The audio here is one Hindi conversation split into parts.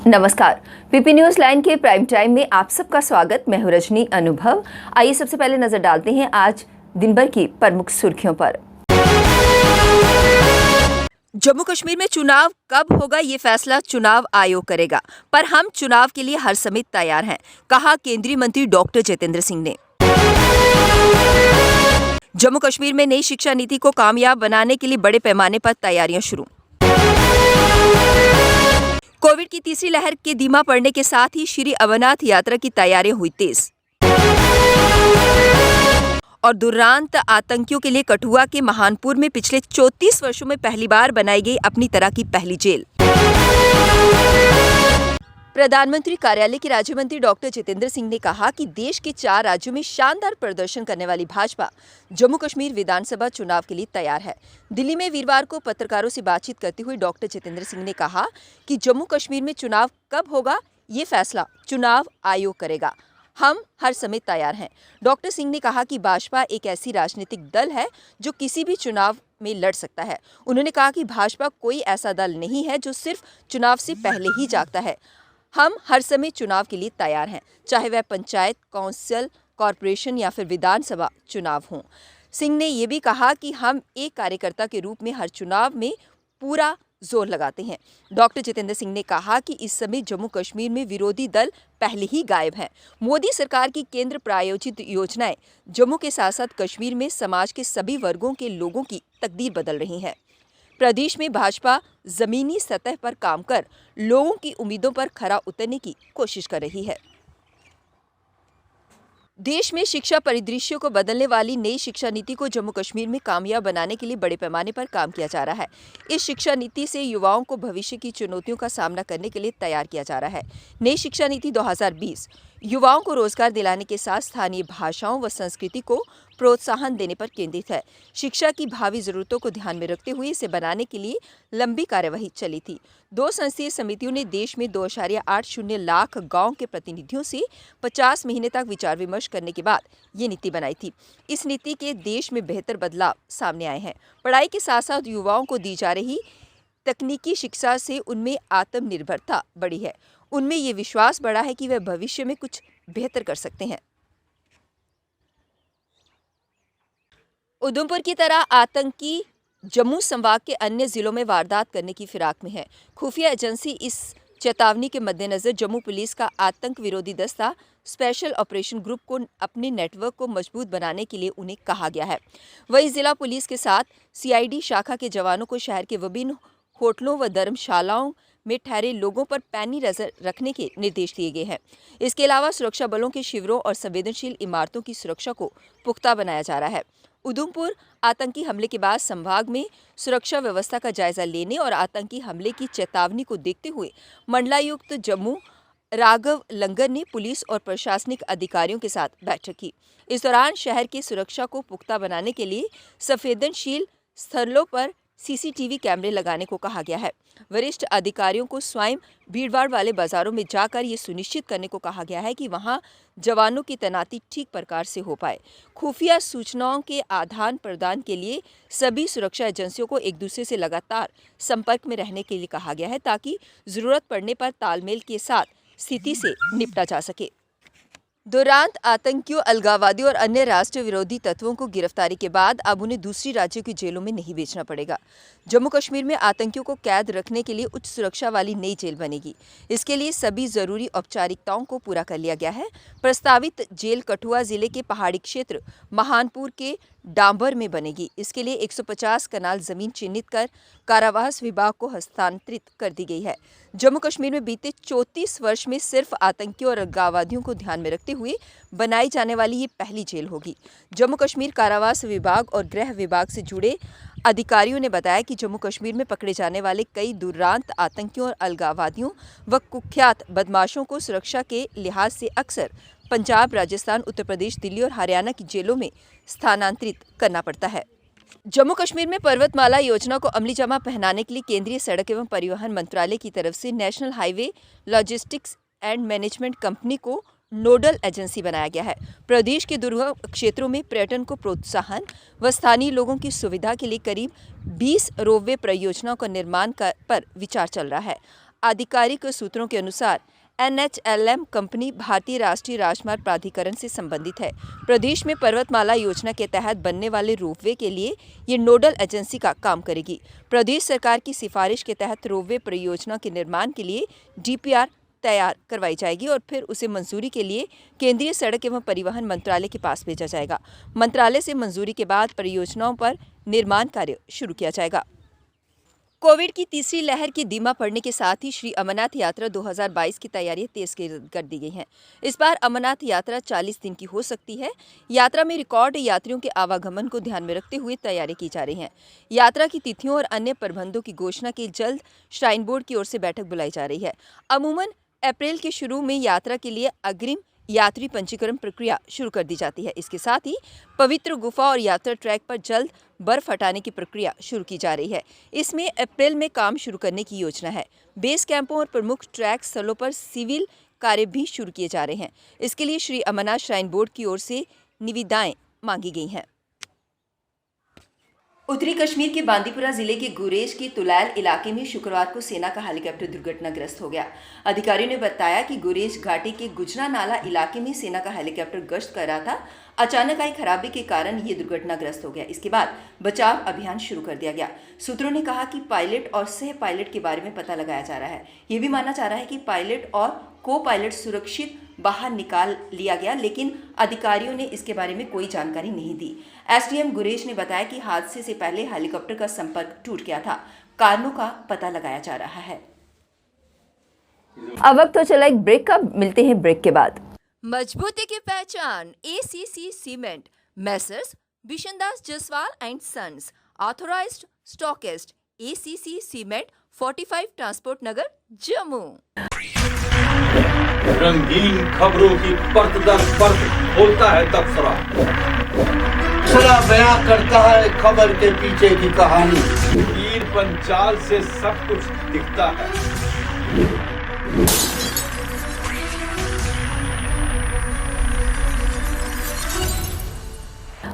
नमस्कार, पीपी न्यूज लाइन के प्राइम टाइम में आप सबका स्वागत। मैं हूं रजनी अनुभव। आइए सबसे पहले नजर डालते हैं आज दिन भर की प्रमुख सुर्खियों पर। जम्मू कश्मीर में चुनाव कब होगा ये फैसला चुनाव आयोग करेगा, पर हम चुनाव के लिए हर समय तैयार हैं, कहा केंद्रीय मंत्री डॉक्टर जितेंद्र सिंह ने। जम्मू कश्मीर में नई शिक्षा नीति को कामयाब बनाने के लिए बड़े पैमाने पर तैयारियां शुरू। कोविड की तीसरी लहर के धीमा पड़ने के साथ ही श्री अमरनाथ यात्रा की तैयारियां हुई तेज। और दुर्दांत आतंकियों के लिए कठुआ के महानपुर में पिछले 34 वर्षों में पहली बार बनाई गई अपनी तरह की पहली जेल। प्रधानमंत्री कार्यालय के राज्य मंत्री डॉक्टर जितेंद्र सिंह ने कहा कि देश के 4 राज्यों में शानदार प्रदर्शन करने वाली भाजपा जम्मू कश्मीर विधानसभा चुनाव के लिए तैयार है। दिल्ली में वीरवार को पत्रकारों से बातचीत करते हुए डॉक्टर जितेंद्र सिंह ने कहा कि जम्मू कश्मीर में चुनाव कब होगा ये फैसला चुनाव आयोग करेगा। हम हर समय तैयार हैं। डॉक्टर सिंह ने कहा कि भाजपा एक ऐसी राजनीतिक दल है जो किसी भी चुनाव में लड़ सकता है। उन्होंने कहा कि भाजपा कोई ऐसा दल नहीं है जो सिर्फ चुनाव से पहले ही जागता है। हम हर समय चुनाव के लिए तैयार हैं, चाहे वह पंचायत, काउंसिल, कॉरपोरेशन या फिर विधानसभा चुनाव हों। सिंह ने ये भी कहा कि हम एक कार्यकर्ता के रूप में हर चुनाव में पूरा जोर लगाते हैं। डॉक्टर जितेंद्र सिंह ने कहा कि इस समय जम्मू कश्मीर में विरोधी दल पहले ही गायब हैं। मोदी सरकार की केंद्र प्रायोजित योजनाएं जम्मू के साथ साथ कश्मीर में समाज के सभी वर्गों के लोगों की तकदीर बदल रही हैं। प्रदेश में भाजपा जमीनी सतह पर काम कर लोगों की उम्मीदों पर खरा उतरने की कोशिश कर रही है। देश में शिक्षा परिदृश्य को बदलने वाली नई शिक्षा नीति को जम्मू कश्मीर में कामयाब बनाने के लिए बड़े पैमाने पर काम किया जा रहा है। इस शिक्षा नीति से युवाओं को भविष्य की चुनौतियों का सामना करने के लिए तैयार किया जा रहा है। नई शिक्षा नीति 2020 युवाओं को रोजगार दिलाने के साथ स्थानीय भाषाओं व संस्कृति को प्रोत्साहन देने पर केंद्रित है। शिक्षा की भावी जरूरतों को ध्यान में रखते हुए इसे बनाने के लिए लंबी कार्यवाही चली थी। 2 संसदीय समितियों ने देश में 2.80 लाख गांव के प्रतिनिधियों से 50 महीने तक विचार विमर्श करने के बाद ये नीति बनाई थी। इस नीति के देश में बेहतर बदलाव सामने आए हैं। पढ़ाई के साथ साथ युवाओं को दी जा रही तकनीकी शिक्षा से उनमें आत्मनिर्भरता बढ़ी है। उनमें ये विश्वास बढ़ा है कि वे भविष्य में कुछ बेहतर कर सकते हैं। उधमपुर की तरह आतंकी जम्मू संभाग के अन्य जिलों में वारदात करने की फिराक में है। खुफिया एजेंसी इस चेतावनी के मद्देनजर जम्मू पुलिस का आतंक विरोधी दस्ता स्पेशल ऑपरेशन ग्रुप को अपने नेटवर्क को मजबूत बनाने के लिए उन्हें कहा गया है। वहीं जिला पुलिस के साथ सीआईडी शाखा के जवानों को शहर के विभिन्न होटलों व धर्मशालाओं में ठहरे लोगों पर पैनी नजर रखने के निर्देश दिए गए हैं। इसके अलावा सुरक्षा बलों के शिविरों और संवेदनशील इमारतों की सुरक्षा को पुख्ता बनाया जा रहा है। उधमपुर आतंकी हमले के बाद संभाग में सुरक्षा व्यवस्था का जायजा लेने और आतंकी हमले की चेतावनी को देखते हुए मंडलायुक्त जम्मू राघव लंगर ने पुलिस और प्रशासनिक अधिकारियों के साथ बैठक की। इस दौरान शहर की सुरक्षा को पुख्ता बनाने के लिए संवेदनशील स्थलों पर सीसीटीवी कैमरे लगाने को कहा गया है। वरिष्ठ अधिकारियों को स्वयं भीड़भाड़ वाले बाजारों में जाकर ये सुनिश्चित करने को कहा गया है कि वहां जवानों की तैनाती ठीक प्रकार से हो पाए। खुफिया सूचनाओं के आदान प्रदान के लिए सभी सुरक्षा एजेंसियों को एक दूसरे से लगातार संपर्क में रहने के लिए कहा गया है ताकि जरूरत पड़ने पर तालमेल के साथ स्थिति से निपटा जा सके। दुर्दांत आतंकियों, अलगाववादियों और अन्य राष्ट्र विरोधी तत्वों को गिरफ्तारी के बाद अब उन्हें दूसरी राज्यों की जेलों में नहीं भेजना पड़ेगा। जम्मू कश्मीर में आतंकियों को कैद रखने के लिए उच्च सुरक्षा वाली नई जेल बनेगी। इसके लिए सभी जरूरी औपचारिकताओं को पूरा कर लिया गया है। प्रस्तावित जेल कठुआ जिले के पहाड़ी क्षेत्र महानपुर के डांबर में बनेगी। इसके लिए 150 कनाल जमीन चिन्हित कर कारावास विभाग को हस्तांतरित कर दी गई है। जम्मू कश्मीर में बीते 34 वर्ष में सिर्फ आतंकियों और अलगाववादियों को ध्यान में रखते हुए बनाई जाने वाली ये पहली जेल होगी। जम्मू कश्मीर कारावास विभाग और गृह विभाग से जुड़े अधिकारियों ने बताया कि जम्मू कश्मीर में पकड़े जाने वाले कई दुर्दांत आतंकियों और अलगाववादियों व कुख्यात बदमाशों को सुरक्षा के लिहाज से अक्सर पंजाब, राजस्थान, उत्तर प्रदेश, दिल्ली और हरियाणा की जेलों में स्थानांतरित करना पड़ता है। जम्मू कश्मीर में पर्वतमाला योजना को अमली जामा पहनाने के लिए केंद्रीय सड़क एवं परिवहन मंत्रालय की तरफ से national highway logistics and management company को नोडल एजेंसी बनाया गया है। प्रदेश के दुर्गम क्षेत्रों में पर्यटन को प्रोत्साहन व स्थानीय लोगों की सुविधा के लिए करीब 20 रोपवे परियोजनाओं का निर्माण पर विचार चल रहा है। आधिकारिक सूत्रों के अनुसार NHLM कंपनी भारतीय राष्ट्रीय राजमार्ग प्राधिकरण से संबंधित है। प्रदेश में पर्वतमाला योजना के तहत बनने वाले रोपवे के लिए ये नोडल एजेंसी का काम करेगी। प्रदेश सरकार की सिफारिश के तहत रोपवे परियोजना के निर्माण के लिए DPR तैयार करवाई जाएगी और फिर उसे मंजूरी के लिए केंद्रीय सड़क एवं परिवहन मंत्रालय के पास भेजा जाएगा। मंत्रालय से मंजूरी के बाद परियोजनाओं पर निर्माण कार्य शुरू किया जाएगा। कोविड की तीसरी लहर की धीमा पड़ने के साथ ही श्री अमरनाथ यात्रा 2022 की तैयारियां तेज कर दी गई हैं। इस बार अमरनाथ यात्रा 40 दिन की हो सकती है। यात्रा में रिकॉर्ड यात्रियों के आवागमन को ध्यान में रखते हुए तैयारी की जा रही है। यात्रा की तिथियों और अन्य प्रबंधों की घोषणा के जल्द श्राइन बोर्ड की ओर से बैठक बुलाई जा रही है। अमूमन अप्रैल के शुरू में यात्रा के लिए अग्रिम यात्री पंजीकरण प्रक्रिया शुरू कर दी जाती है। इसके साथ ही पवित्र गुफा और यात्रा ट्रैक पर जल्द बर्फ हटाने की प्रक्रिया शुरू की जा रही है। इसमें अप्रैल में काम शुरू करने की योजना है। बेस कैंपों और प्रमुख ट्रैक स्थलों पर सिविल कार्य भी शुरू किए जा रहे हैं। इसके लिए श्री अमरनाथ श्राइन बोर्ड की ओर से निविदाएं मांगी गई हैं। उत्तरी कश्मीर के बांदीपुरा जिले के गुरेज के तुलैल इलाके में शुक्रवार को सेना का हेलीकॉप्टर दुर्घटनाग्रस्त हो गया। अधिकारियों ने बताया कि गुरेज घाटी के गुजना नाला इलाके में सेना का हेलीकॉप्टर गश्त कर रहा था। अचानक आई खराबी के कारण ये दुर्घटनाग्रस्त हो गया। इसके बाद बचाव अभियान शुरू कर दिया गया। सूत्रों ने कहा कि पायलट और सह पायलट के बारे में पता लगाया जा रहा है। ये भी माना जा रहा है कि पायलट और को पायलट सुरक्षित बाहर निकाल लिया गया, लेकिन अधिकारियों ने इसके बारे में कोई जानकारी नहीं दी। SDM गुरेज ने बताया कि हादसे से पहले हेलीकॉप्टर का संपर्क टूट गया था। कारणों का पता लगाया जा रहा है। अब वक्त तो चला एक ब्रेक का, मिलते हैं ब्रेक के बाद। मजबूती की पहचान ACC cement, messrs Bishandas Jaswal and sons, authorised stockist, ACC cement, 45 transport Nagar, Jammu. रंगीन खबरों की परत दर परत खोलता है तबसरा, बयां करता है खबर के पीछे की कहानी। तीर पंचाल से सब कुछ दिखता है।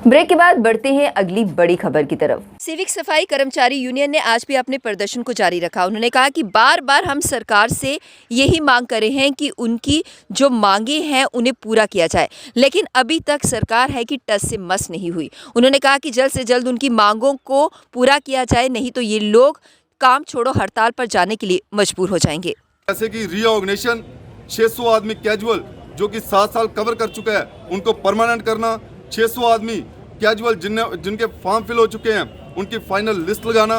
ब्रेक के बाद बढ़ते हैं अगली बड़ी खबर की तरफ। सिविक सफाई कर्मचारी यूनियन ने आज भी अपने प्रदर्शन को जारी रखा। उन्होंने कहा कि बार बार हम सरकार से यही मांग कर रहे हैं कि उनकी जो मांगे हैं उन्हें पूरा किया जाए, लेकिन अभी तक सरकार है कि टस से मस नहीं हुई। उन्होंने कहा कि जल्द से जल्द उनकी मांगों को पूरा किया जाए, नहीं तो ये लोग काम छोड़ो हड़ताल पर जाने के लिए मजबूर हो जाएंगे। जैसे कि रीऑर्गेनाइजेशन, 600 आदमी कैजुअल जो कि 7 साल कवर कर चुका है उनको परमानेंट करना, 600 आदमी कैजुअल जिनके फॉर्म फिल हो चुके हैं उनकी फाइनल लिस्ट लगाना,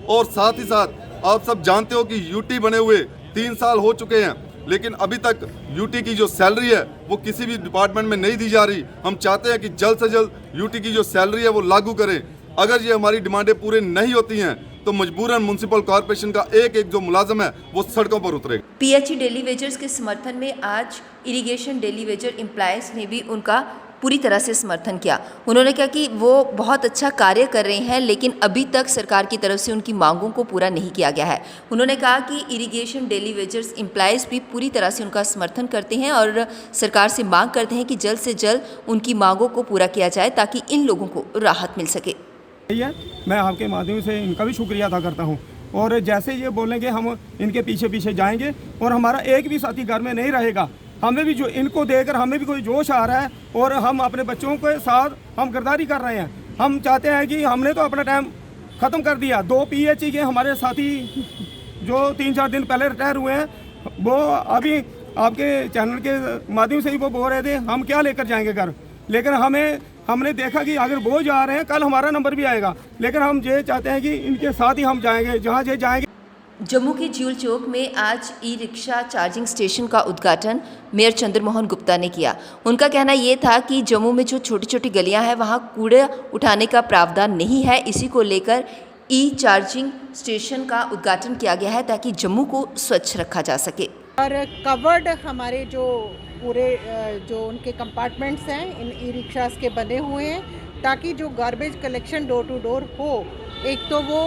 और साथ ही साथ आप सब जानते हो कि यूटी बने हुए 3 साल हो चुके हैं, लेकिन अभी तक यूटी की जो सैलरी है वो किसी भी डिपार्टमेंट में नहीं दी जा रही। हम चाहते हैं कि जल्द से जल्द यूटी की जो सैलरी है वो लागू करें। अगर ये हमारी डिमांडें पूरे नहीं होती हैं तो मजबूरन म्युनिसिपल कॉर्पोरेशन का एक जो मुलाजम है वो सड़कों पर उतरेगा। PHE डेली वेजर्स के समर्थन में आज इरिगेशन डेली वेजर एम्प्लॉयज ने भी उनका पूरी तरह से समर्थन किया। उन्होंने कहा कि वो बहुत अच्छा कार्य कर रहे हैं, लेकिन अभी तक सरकार की तरफ से उनकी मांगों को पूरा नहीं किया गया है। उन्होंने कहा कि इरिगेशन डेली वेजर्स एम्प्लॉयज़ भी पूरी तरह से उनका समर्थन करते हैं और सरकार से मांग करते हैं कि जल्द से जल्द उनकी मांगों को पूरा किया जाए ताकि इन लोगों को राहत मिल सके। मैं आपके माध्यम से इनका भी शुक्रिया अदा करता हूँ, और जैसे ये बोलेंगे हम इनके पीछे पीछे जाएंगे, और हमारा एक भी साथी घर में नहीं रहेगा। हमें भी जो इनको देकर हमें भी कोई जोश आ रहा है, और हम अपने बच्चों के साथ हम गद्दारी कर रहे हैं। हम चाहते हैं कि हमने तो अपना टाइम ख़त्म कर दिया। 2 PHE के हमारे साथी जो 3-4 दिन पहले रिटायर हुए हैं, वो अभी आपके चैनल के माध्यम से ही वो बोल रहे थे हम क्या लेकर जाएंगे घर, लेकिन हमने देखा कि अगर वो जा रहे हैं कल हमारा नंबर भी आएगा, लेकिन हम ये चाहते हैं कि इनके साथ ही हम जाएंगे जहाँ ये जाएंगे। जम्मू के झील चौक में आज ई-रिक्शा चार्जिंग स्टेशन का उद्घाटन मेयर चंद्रमोहन गुप्ता ने किया। उनका कहना ये था कि जम्मू में जो छोटी छोटी गलियां हैं वहां कूड़े उठाने का प्रावधान नहीं है। इसी को लेकर ई-चार्जिंग स्टेशन का उद्घाटन किया गया है ताकि जम्मू को स्वच्छ रखा जा सके। और कवर्ड हमारे जो पूरे जो उनके कंपार्टमेंट्स हैं इन ई-रिक्शास के बने हुए हैं, ताकि जो garbage collection door to door हो, एक तो वो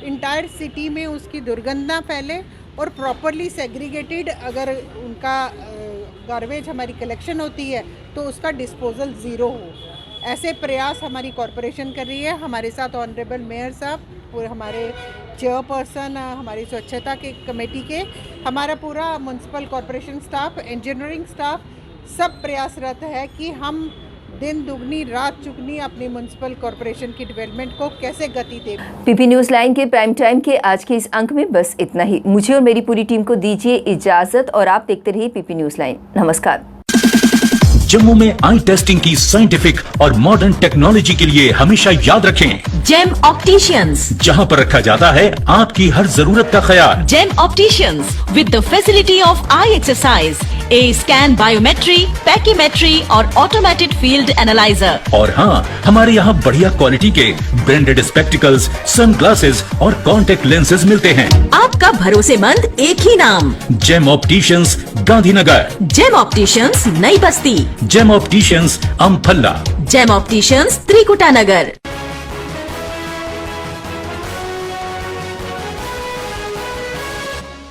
इंटायर सिटी में उसकी दुर्गंध ना फैले, और प्रॉपरली सेग्रीगेटेड अगर उनका गार्बेज हमारी कलेक्शन होती है तो उसका डिस्पोजल ज़ीरो हो। ऐसे प्रयास हमारी कॉरपोरेशन कर रही है। हमारे साथ ऑनरेबल मेयर साहब और हमारे चेयरपर्सन, हमारी स्वच्छता के कमेटी के, हमारा पूरा municipal corporation staff, engineering staff सब प्रयासरत है कि हम दिन दुगनी रात चुगनी अपनी म्यूनसिपल कॉरपोरेशन की डेवलपमेंट को कैसे गति दें। पीपी न्यूज़ लाइन के प्राइम टाइम के आज के इस अंक में बस इतना ही। मुझे और मेरी पूरी टीम को दीजिए इजाजत और आप देखते रहिए पीपी न्यूज़ लाइन। नमस्कार। जम्मू में आई टेस्टिंग की साइंटिफिक और मॉडर्न टेक्नोलॉजी के लिए हमेशा याद रखें जेम ऑप्टिशियंस, जहां पर रखा जाता है आपकी हर जरूरत का ख्याल। Gem opticians with the facility of eye exercise, A scan, biometry, pachymetry और ऑटोमेटेड फील्ड एनालाइजर। और हाँ, हमारे यहाँ बढ़िया क्वालिटी के ब्रांडेड स्पेक्टिकल्स, सनग्लासेस और कॉन्टेक्ट लेंसेज मिलते हैं। आपका भरोसेमंद एक ही नाम, Gem opticians, Gandhinagar. Gem opticians, Nai Basti. Gem opticians, Amphalla. Gem opticians, Trikuta नगर।